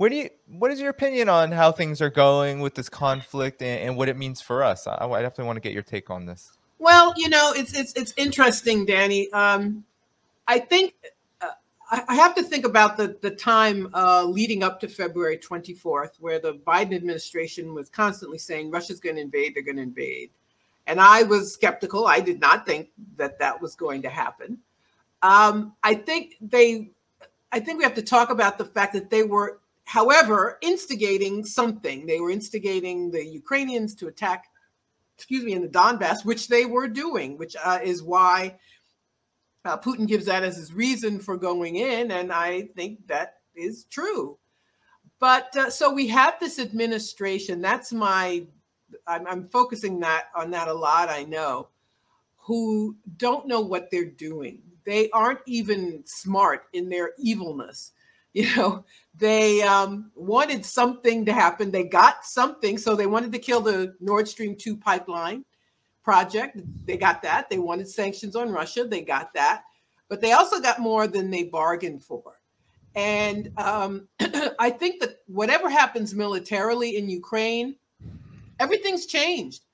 What is your opinion on how things are going with this conflict and what it means for us? I definitely want to get your take on this. Well, it's interesting, Danny. I think I have to think about the time leading up to February 24th, where the Biden administration was constantly saying Russia's going to invade, they're going to invade. And I was skeptical. I did not think that that was going to happen. I think we have to talk about the fact that they were, however, instigating something. They were instigating the Ukrainians to attack, in the Donbass, which they were doing, which is why Putin gives that as his reason for going in. And I think that is true. But so we have this administration. I'm focusing on that a lot, I know, who don't know what they're doing. They aren't even smart in their evilness. They wanted something to happen. They got something. So they wanted to kill the Nord Stream 2 pipeline project. They got that. They wanted sanctions on Russia. They got that. But they also got more than they bargained for. And I think that whatever happens militarily in Ukraine, everything's changed.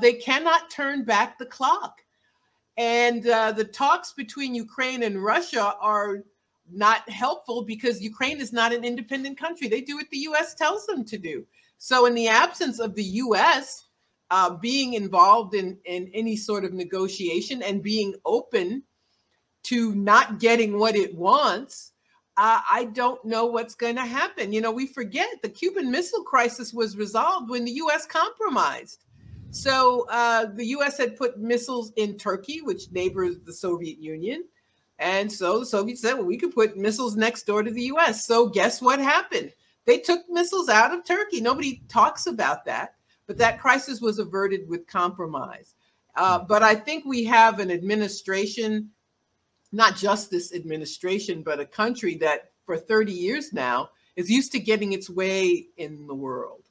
They cannot turn back the clock. And the talks between Ukraine and Russia are not helpful because Ukraine is not an independent country. They do what the U.S. tells them to do. So in the absence of the U.S. Being involved in any sort of negotiation and being open to not getting what it wants, I don't know what's going to happen. We forget the Cuban Missile Crisis was resolved when the U.S. compromised. So the U.S. had put missiles in Turkey, which neighbors the Soviet Union. And so the Soviets said, well, we could put missiles next door to the U.S. So guess what happened? They took missiles out of Turkey. Nobody talks about that. But that crisis was averted with compromise. But I think we have an administration, not just this administration, but a country that for 30 years now is used to getting its way in the world.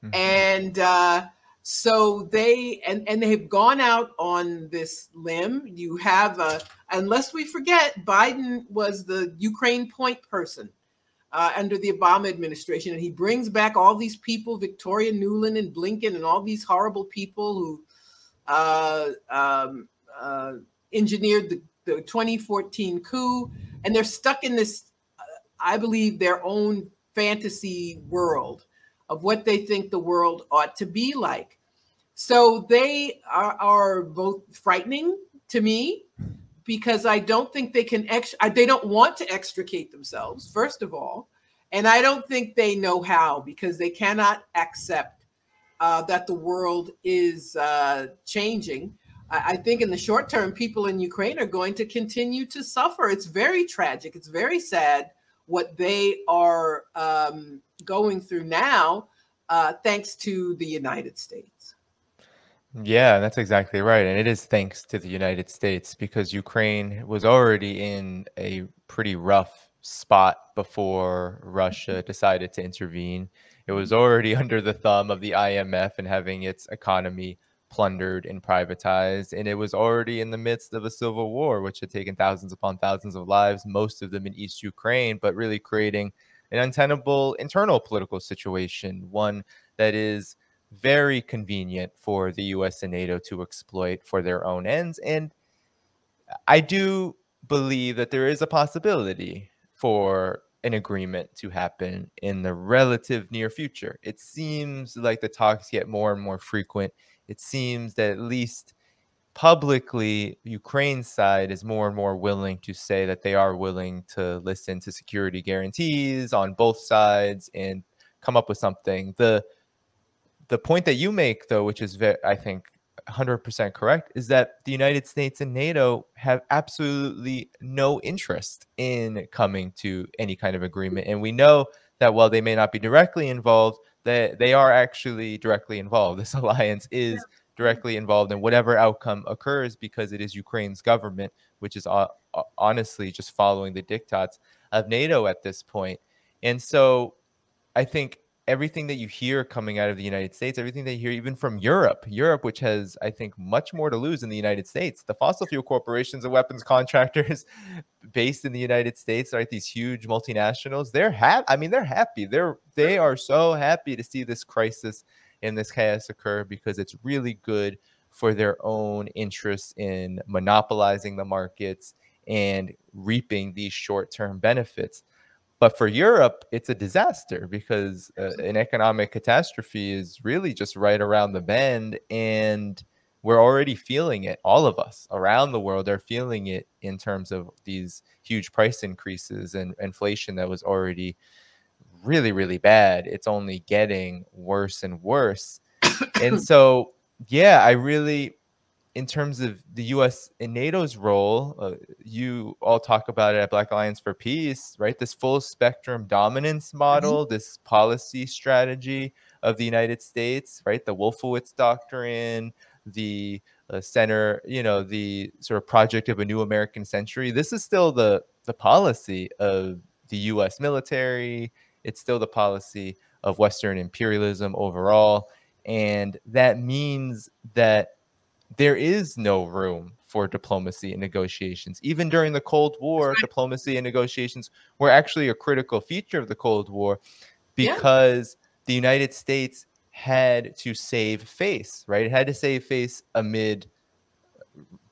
Mm-hmm. And so they have gone out on this limb. You have, unless we forget, Biden was the Ukraine point person under the Obama administration. And he brings back all these people, Victoria Nuland and Blinken and all these horrible people who engineered the 2014 coup. And they're stuck in this, I believe, their own fantasy world of what they think the world ought to be like. So they are both frightening to me because I don't think they can, they don't want to extricate themselves, first of all. And I don't think they know how because they cannot accept that the world is changing. I think in the short term, people in Ukraine are going to continue to suffer. It's very tragic. It's very sad what they are going through now, thanks to the United States. Yeah, that's exactly right. And it is thanks to the United States because Ukraine was already in a pretty rough spot before Russia decided to intervene. It was already under the thumb of the IMF and having its economy plundered and privatized. And it was already in the midst of a civil war, which had taken thousands upon thousands of lives, most of them in East Ukraine, but really creating an untenable internal political situation, one that is very convenient for the US and NATO to exploit for their own ends. And I do believe that there is a possibility for an agreement to happen in the relative near future. It seems like the talks get more and more frequent. It seems that at least publicly, Ukraine's side is more and more willing to say that they are willing to listen to security guarantees on both sides and come up with something. The point that you make, though, which is, I think, 100% correct, is that the United States and NATO have absolutely no interest in coming to any kind of agreement. And we know that while they may not be directly involved, they are actually directly involved. This alliance is directly involved in whatever outcome occurs because it is Ukraine's government, which is honestly just following the diktats of NATO at this point. And so I think everything that you hear coming out of the United States, everything that you hear even from Europe, which has, I think, much more to lose in the United States. The fossil fuel corporations and weapons contractors based in the United States, right? These huge multinationals, they're happy. I mean, they're happy. They are so happy to see this crisis and this chaos occur because it's really good for their own interests in monopolizing the markets and reaping these short-term benefits. But for Europe, it's a disaster because an economic catastrophe is really just right around the bend. And we're already feeling it. All of us around the world are feeling it in terms of these huge price increases and inflation that was already really, really bad. It's only getting worse and worse. And so, yeah, I really, in terms of the U.S. and NATO's role, you all talk about it at Black Alliance for Peace, right? This full spectrum dominance model, this policy strategy of the United States, right? The Wolfowitz Doctrine, the center, the sort of project of a new American century. This is still the policy of the U.S. military. It's still the policy of Western imperialism overall. And that means that there is no room for diplomacy and negotiations. Even during the Cold War, diplomacy and negotiations were actually a critical feature of the Cold War because the United States had to save face, right? It had to save face amid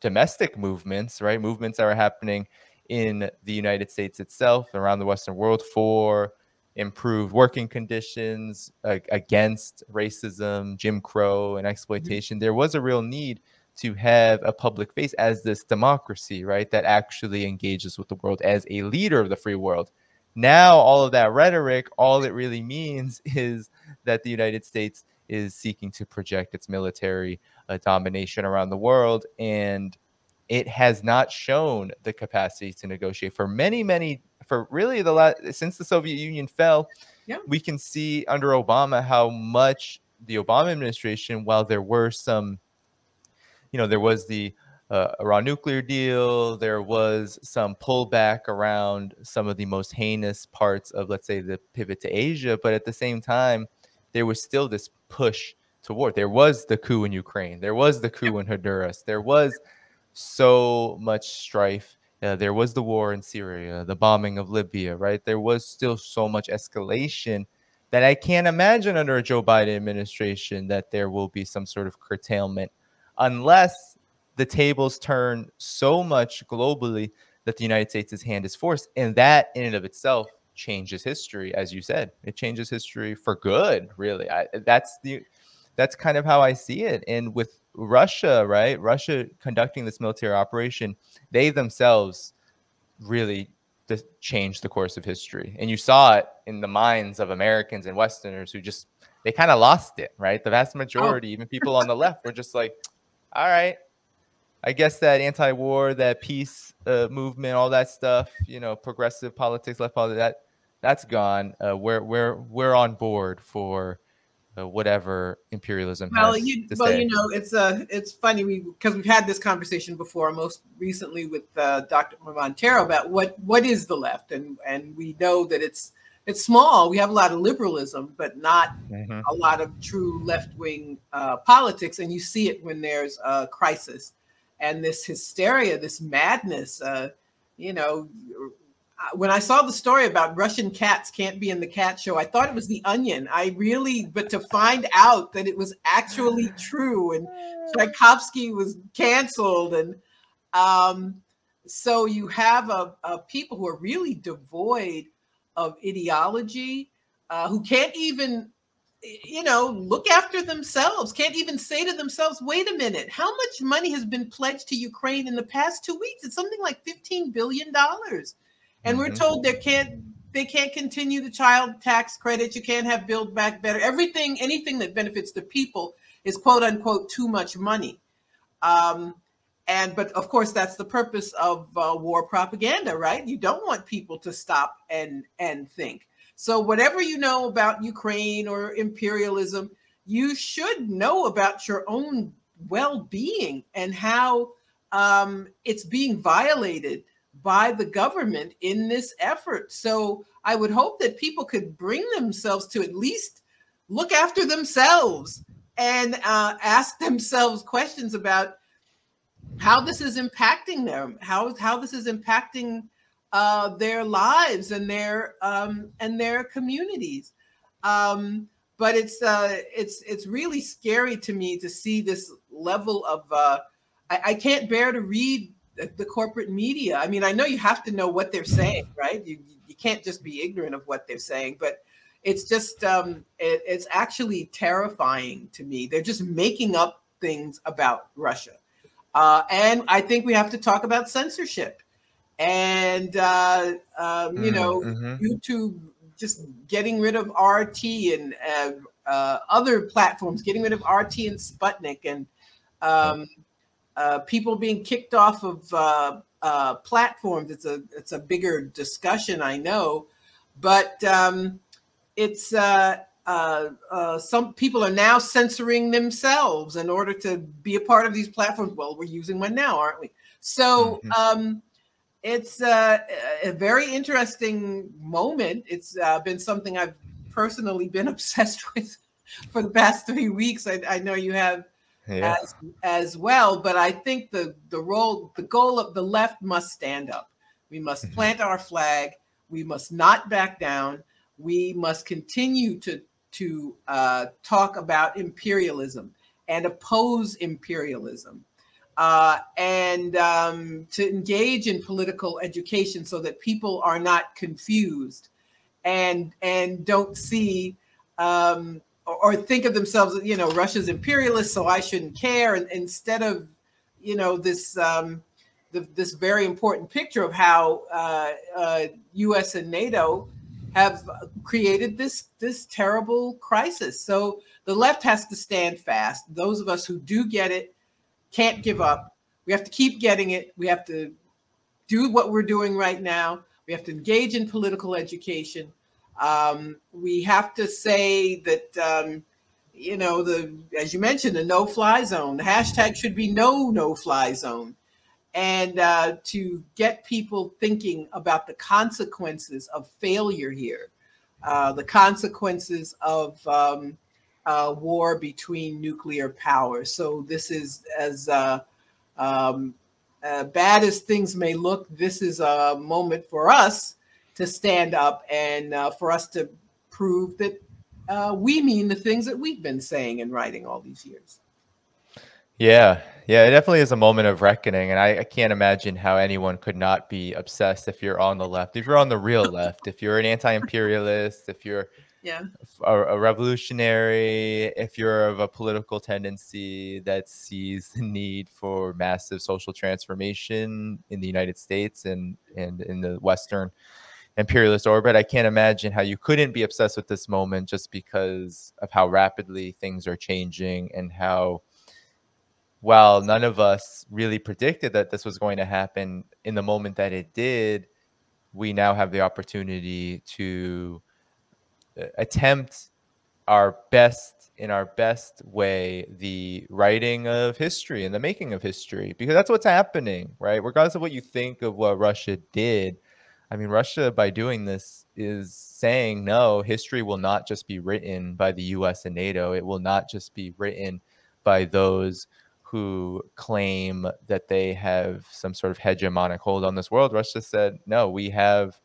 domestic movements, right? Movements that were happening in the United States itself, around the Western world, for improved working conditions, against racism, Jim Crow, and exploitation. There was a real need to have a public face as this democracy, right, that actually engages with the world as a leader of the free world. Now, all of that rhetoric, all it really means is that the United States is seeking to project its military domination around the world, and it has not shown the capacity to negotiate for for really since the Soviet Union fell. We can see under Obama how much the Obama administration, while there were some, there was the Iran nuclear deal, there was some pullback around some of the most heinous parts of, let's say, the pivot to Asia, but at the same time, there was still this push toward. There was the coup in Ukraine, there was the coup in Honduras, there was so much strife. There was the war in Syria, the bombing of Libya, right? There was still so much escalation that I can't imagine under a Joe Biden administration that there will be some sort of curtailment unless the tables turn so much globally that the United States' hand is forced. And that in and of itself changes history, as you said. It changes history for good, really. That's kind of how I see it. And with Russia, right? Russia conducting this military operation, they themselves really just changed the course of history. And you saw it in the minds of Americans and Westerners who they kind of lost it, right? The vast majority, even people on the left, were just like, all right, I guess that anti-war, that peace movement, all that stuff, progressive politics, left politics, that's gone. We're on board for whatever imperialism has to say. It's funny because we've had this conversation before, most recently with Dr. Montero, about what is the left, and we know that it's small. We have a lot of liberalism, but not a lot of true left-wing politics, and you see it when there's a crisis and this hysteria, this madness. When I saw the story about Russian cats can't be in the cat show, I thought it was The Onion. But to find out that it was actually true, and Tchaikovsky was canceled, and so you have a people who are really devoid of ideology, who can't even, look after themselves, can't even say to themselves, wait a minute, how much money has been pledged to Ukraine in the past 2 weeks? It's something like $15 billion. And we're told they can't continue the child tax credit. You can't have Build Back Better. Anything that benefits the people is quote unquote too much money. But of course, that's the purpose of war propaganda, right? You don't want people to stop and think. So whatever you know about Ukraine or imperialism, you should know about your own well-being and how it's being violated by the government in this effort. So I would hope that people could bring themselves to at least look after themselves and ask themselves questions about how this is impacting them, how this is impacting their lives and their communities. But it's really scary to me to see this level of I can't bear to read the corporate media. I mean, I know you have to know what they're saying, right? You can't just be ignorant of what they're saying, but it's just it's actually terrifying to me. They're just making up things about Russia. And I think we have to talk about censorship and, YouTube just getting rid of RT and other platforms, getting rid of RT and Sputnik, and people being kicked off of platforms. It's a bigger discussion, I know, but it's some people are now censoring themselves in order to be a part of these platforms. Well, we're using one now, aren't we? So it's a very interesting moment. It's been something I've personally been obsessed with for the past 3 weeks. I know you have as well, but I think the goal of the left must stand up. We must plant our flag. We must not back down. We must continue to talk about imperialism and oppose imperialism, and to engage in political education so that people are not confused and don't see or think of themselves, Russia's imperialist, so I shouldn't care. And instead of, this this very important picture of how U.S. and NATO have created this terrible crisis. So the left has to stand fast. Those of us who do get it can't give up. We have to keep getting it. We have to do what we're doing right now. We have to engage in political education. We have to say that, as you mentioned, the no-fly zone, the hashtag should be no-fly zone. And to get people thinking about the consequences of failure here, the consequences of war between nuclear powers. So this is, as bad as things may look, this is a moment for us to stand up and for us to prove that we mean the things that we've been saying and writing all these years. Yeah, it definitely is a moment of reckoning, and I can't imagine how anyone could not be obsessed if you're on the left, if you're on the real left, if you're an anti-imperialist, if you're a revolutionary, if you're of a political tendency that sees the need for massive social transformation in the United States and in the Western imperialist orbit. I can't imagine how you couldn't be obsessed with this moment just because of how rapidly things are changing and how, while none of us really predicted that this was going to happen in the moment that it did, we now have the opportunity to attempt our best, in our best way, the writing of history and the making of history, because that's what's happening, right? Regardless of what you think of what Russia did, I mean, Russia, by doing this, is saying, no, history will not just be written by the US and NATO. It will not just be written by those who claim that they have some sort of hegemonic hold on this world. Russia said, no, we have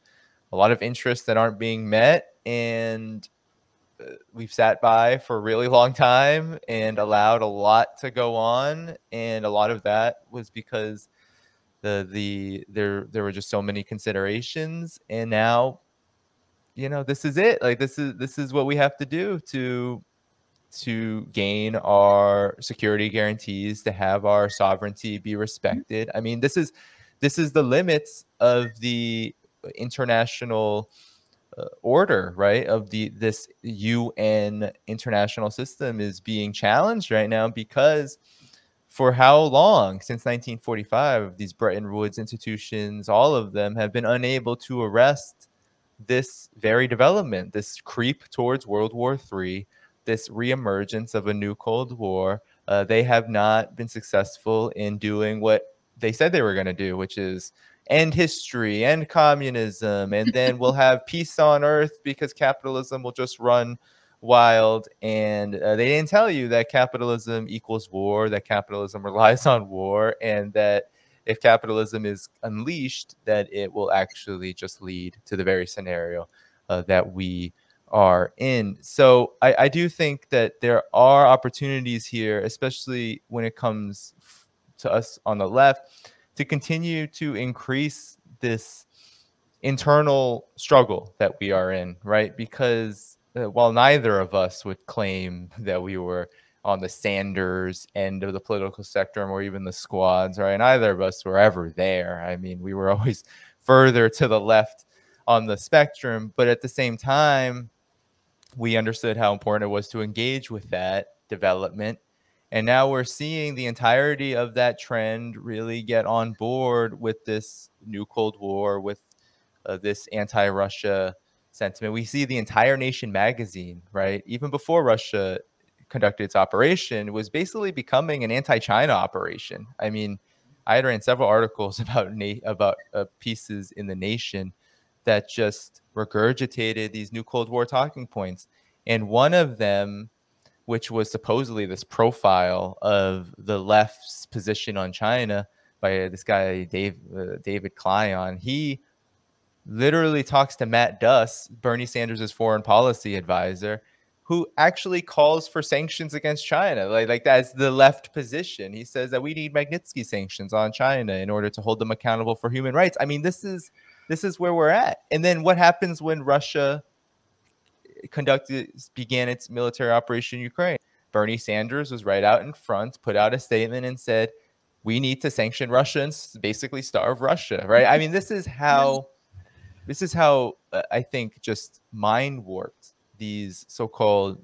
a lot of interests that aren't being met, and we've sat by for a really long time and allowed a lot to go on. And a lot of that was because there were just so many considerations. And now, this is it. Like, this is what we have to do to gain our security guarantees, to have our sovereignty be respected. I mean, this is the limits of the international order, right? Of this UN international system is being challenged right now, because for how long? Since 1945, these Bretton Woods institutions, all of them, have been unable to arrest this very development, this creep towards World War III, this reemergence of a new Cold War. They have not been successful in doing what they said they were going to do, which is end history, end communism, and then we'll have peace on earth because capitalism will just run wild, and they didn't tell you that capitalism equals war, that capitalism relies on war, and that if capitalism is unleashed, that it will actually just lead to the very scenario that we are in. So I do think that there are opportunities here, especially when it comes to us on the left, to continue to increase this internal struggle that we are in, right? Because while neither of us would claim that we were on the Sanders end of the political spectrum or even the squads, right? Neither of us were ever there. I mean, we were always further to the left on the spectrum, but at the same time, we understood how important it was to engage with that development. And now we're seeing the entirety of that trend really get on board with this new Cold War, with this anti-Russia sentiment. We see the entire Nation magazine, right? Even before Russia conducted its operation, was basically becoming an anti-China operation. I mean, I had written several articles about pieces in the Nation that just regurgitated these new Cold War talking points. And one of them, which was supposedly this profile of the left's position on China by this guy, David Klein, he literally talks to Matt Duss, Bernie Sanders' foreign policy advisor, who actually calls for sanctions against China. Like that's the left position. He says that we need Magnitsky sanctions on China in order to hold them accountable for human rights. I mean, this is where we're at. And then what happens when Russia began its military operation in Ukraine? Bernie Sanders was right out in front, put out a statement and said, we need to sanction Russia and basically starve Russia, right? I mean, this is how I think just mind warped these so-called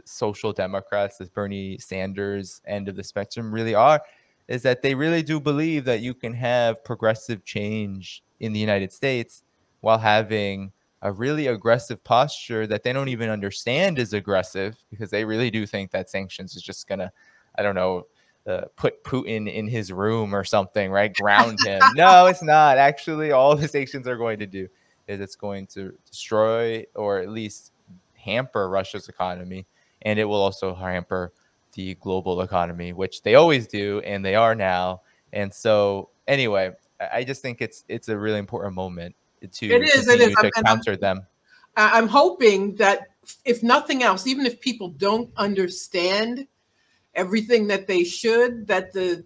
social democrats, this Bernie Sanders end of the spectrum really are, is that they really do believe that you can have progressive change in the United States while having a really aggressive posture that they don't even understand is aggressive, because they really do think that sanctions is just gonna, I don't know, put Putin in his room or something, right? Ground him. No, it's not. Actually, all the sanctions are going to do is it's going to destroy or at least hamper Russia's economy, and it will also hamper the global economy, which they always do, and they are now. And so, anyway, I just think it's a really important moment to continue to counter them. I'm hoping that if nothing else, even if people don't understand everything that they should, that the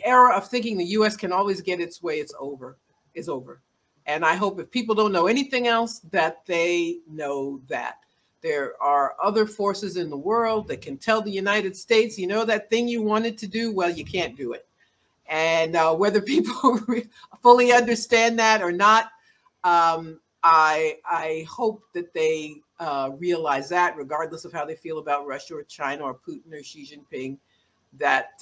era of thinking the U.S. can always get its way is over. And I hope if people don't know anything else, that they know that there are other forces in the world that can tell the United States, you know, that thing you wanted to do, well, you can't do it. And whether people fully understand that or not, I hope that they realize that, regardless of how they feel about Russia or China or Putin or Xi Jinping, that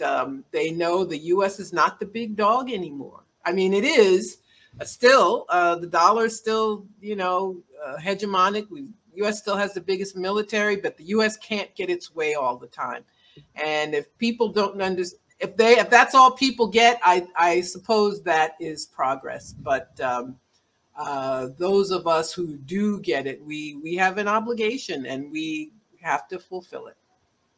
they know the U.S. is not the big dog anymore. I mean, it is still, the dollar is still, you know, hegemonic. The U.S. still has the biggest military, but the U.S. can't get its way all the time. And if people don't understand, if that's all people get, I suppose that is progress. But those of us who do get it, we have an obligation and we have to fulfill it.